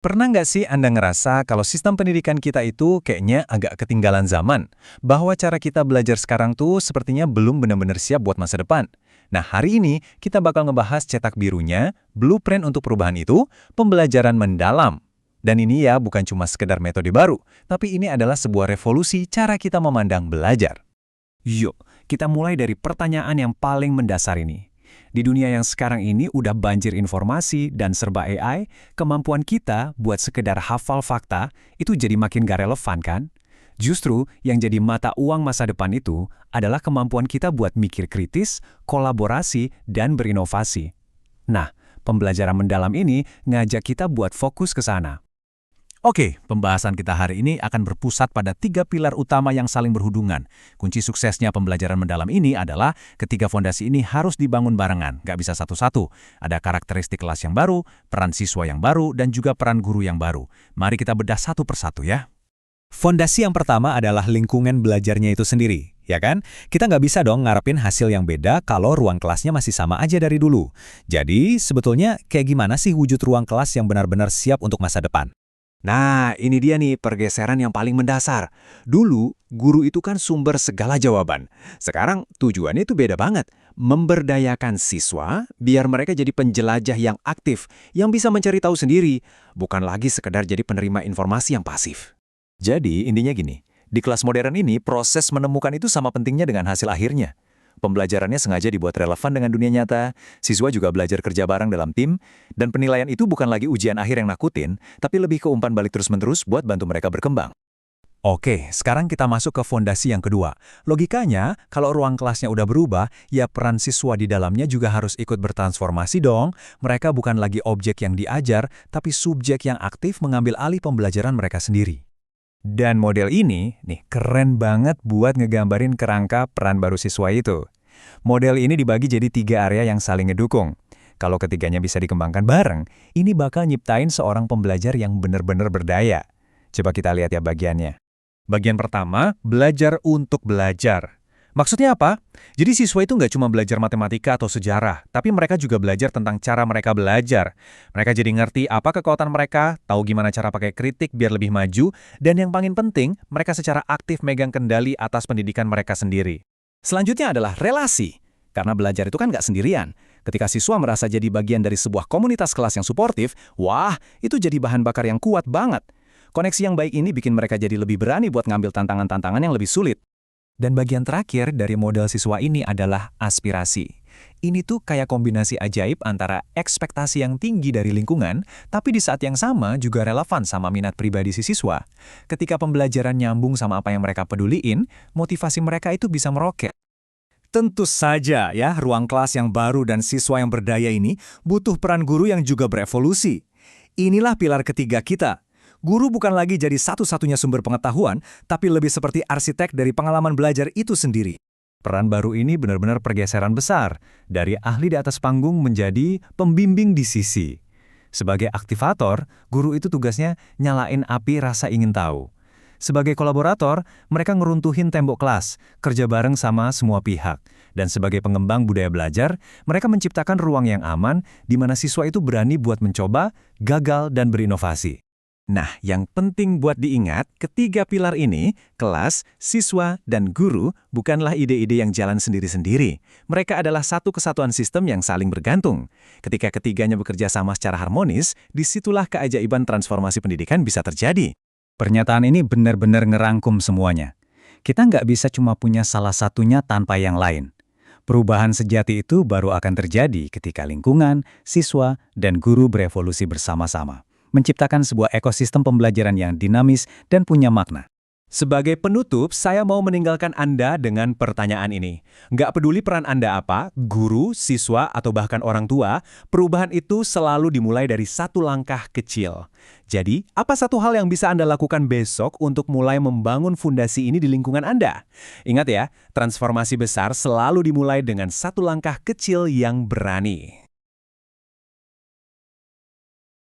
Pernah nggak sih Anda ngerasa kalau sistem pendidikan kita itu kayaknya agak ketinggalan zaman? Bahwa cara kita belajar sekarang tuh sepertinya belum benar-benar siap buat masa depan. Nah, hari ini kita bakal ngebahas cetak birunya, blueprint untuk perubahan itu, pembelajaran mendalam. Dan ini ya bukan cuma sekedar metode baru, tapi ini adalah sebuah revolusi cara kita memandang belajar. Yuk, kita mulai dari pertanyaan yang paling mendasar ini. Di dunia yang sekarang ini udah banjir informasi dan serba AI, kemampuan kita buat sekedar hafal fakta itu jadi makin gak relevan kan? Justru yang jadi mata uang masa depan itu adalah kemampuan kita buat mikir kritis, kolaborasi, dan berinovasi. Nah, pembelajaran mendalam ini ngajak kita buat fokus ke sana. Oke, pembahasan kita hari ini akan berpusat pada 3 pilar utama yang saling berhubungan. Kunci suksesnya pembelajaran mendalam ini adalah ketiga fondasi ini harus dibangun barengan, nggak bisa satu-satu. Ada karakteristik kelas yang baru, peran siswa yang baru, dan juga peran guru yang baru. Mari kita bedah satu persatu ya. Fondasi yang pertama adalah lingkungan belajarnya itu sendiri, ya kan? Kita nggak bisa dong ngarepin hasil yang beda kalau ruang kelasnya masih sama aja dari dulu. Jadi, sebetulnya kayak gimana sih wujud ruang kelas yang benar-benar siap untuk masa depan? Nah, ini dia nih pergeseran yang paling mendasar. Dulu, guru itu kan sumber segala jawaban. Sekarang, tujuannya itu beda banget. Memberdayakan siswa biar mereka jadi penjelajah yang aktif, yang bisa mencari tahu sendiri, bukan lagi sekedar jadi penerima informasi yang pasif. Jadi, intinya gini, di kelas modern ini proses menemukan itu sama pentingnya dengan hasil akhirnya. Pembelajarannya sengaja dibuat relevan dengan dunia nyata, siswa juga belajar kerja bareng dalam tim, dan penilaian itu bukan lagi ujian akhir yang nakutin, tapi lebih ke umpan balik terus-menerus buat bantu mereka berkembang. Oke, sekarang kita masuk ke fondasi yang kedua. Logikanya, kalau ruang kelasnya udah berubah, ya peran siswa di dalamnya juga harus ikut bertransformasi dong. Mereka bukan lagi objek yang diajar, tapi subjek yang aktif mengambil alih pembelajaran mereka sendiri. Dan model ini, nih, keren banget buat ngegambarin kerangka peran baru siswa itu. Model ini dibagi jadi 3 area yang saling ngedukung. Kalau ketiganya bisa dikembangkan bareng, ini bakal nyiptain seorang pembelajar yang benar-benar berdaya. Coba kita lihat ya bagiannya. Bagian pertama, belajar untuk belajar. Maksudnya apa? Jadi siswa itu nggak cuma belajar matematika atau sejarah, tapi mereka juga belajar tentang cara mereka belajar. Mereka jadi ngerti apa kekuatan mereka, tahu gimana cara pakai kritik biar lebih maju, dan yang paling penting, mereka secara aktif megang kendali atas pendidikan mereka sendiri. Selanjutnya adalah relasi. Karena belajar itu kan nggak sendirian. Ketika siswa merasa jadi bagian dari sebuah komunitas kelas yang suportif, wah, itu jadi bahan bakar yang kuat banget. Koneksi yang baik ini bikin mereka jadi lebih berani buat ngambil tantangan-tantangan yang lebih sulit. Dan bagian terakhir dari model siswa ini adalah aspirasi. Ini tuh kayak kombinasi ajaib antara ekspektasi yang tinggi dari lingkungan, tapi di saat yang sama juga relevan sama minat pribadi si siswa. Ketika pembelajaran nyambung sama apa yang mereka peduliin, motivasi mereka itu bisa meroket. Tentu saja ya, ruang kelas yang baru dan siswa yang berdaya ini butuh peran guru yang juga berevolusi. Inilah pilar ketiga kita. Guru bukan lagi jadi satu-satunya sumber pengetahuan, tapi lebih seperti arsitek dari pengalaman belajar itu sendiri. Peran baru ini benar-benar pergeseran besar, dari ahli di atas panggung menjadi pembimbing di sisi. Sebagai aktivator, guru itu tugasnya nyalain api rasa ingin tahu. Sebagai kolaborator, mereka ngeruntuhin tembok kelas, kerja bareng sama semua pihak. Dan sebagai pengembang budaya belajar, mereka menciptakan ruang yang aman di mana siswa itu berani buat mencoba, gagal, dan berinovasi. Nah, yang penting buat diingat, ketiga pilar ini, kelas, siswa, dan guru, bukanlah ide-ide yang jalan sendiri-sendiri. Mereka adalah satu kesatuan sistem yang saling bergantung. Ketika ketiganya bekerja sama secara harmonis, disitulah keajaiban transformasi pendidikan bisa terjadi. Pernyataan ini benar-benar ngerangkum semuanya. Kita nggak bisa cuma punya salah satunya tanpa yang lain. Perubahan sejati itu baru akan terjadi ketika lingkungan, siswa, dan guru berevolusi bersama-sama, menciptakan sebuah ekosistem pembelajaran yang dinamis dan punya makna. Sebagai penutup, saya mau meninggalkan Anda dengan pertanyaan ini. Nggak peduli peran Anda apa, guru, siswa, atau bahkan orang tua, perubahan itu selalu dimulai dari satu langkah kecil. Jadi, apa satu hal yang bisa Anda lakukan besok untuk mulai membangun fondasi ini di lingkungan Anda? Ingat ya, transformasi besar selalu dimulai dengan satu langkah kecil yang berani.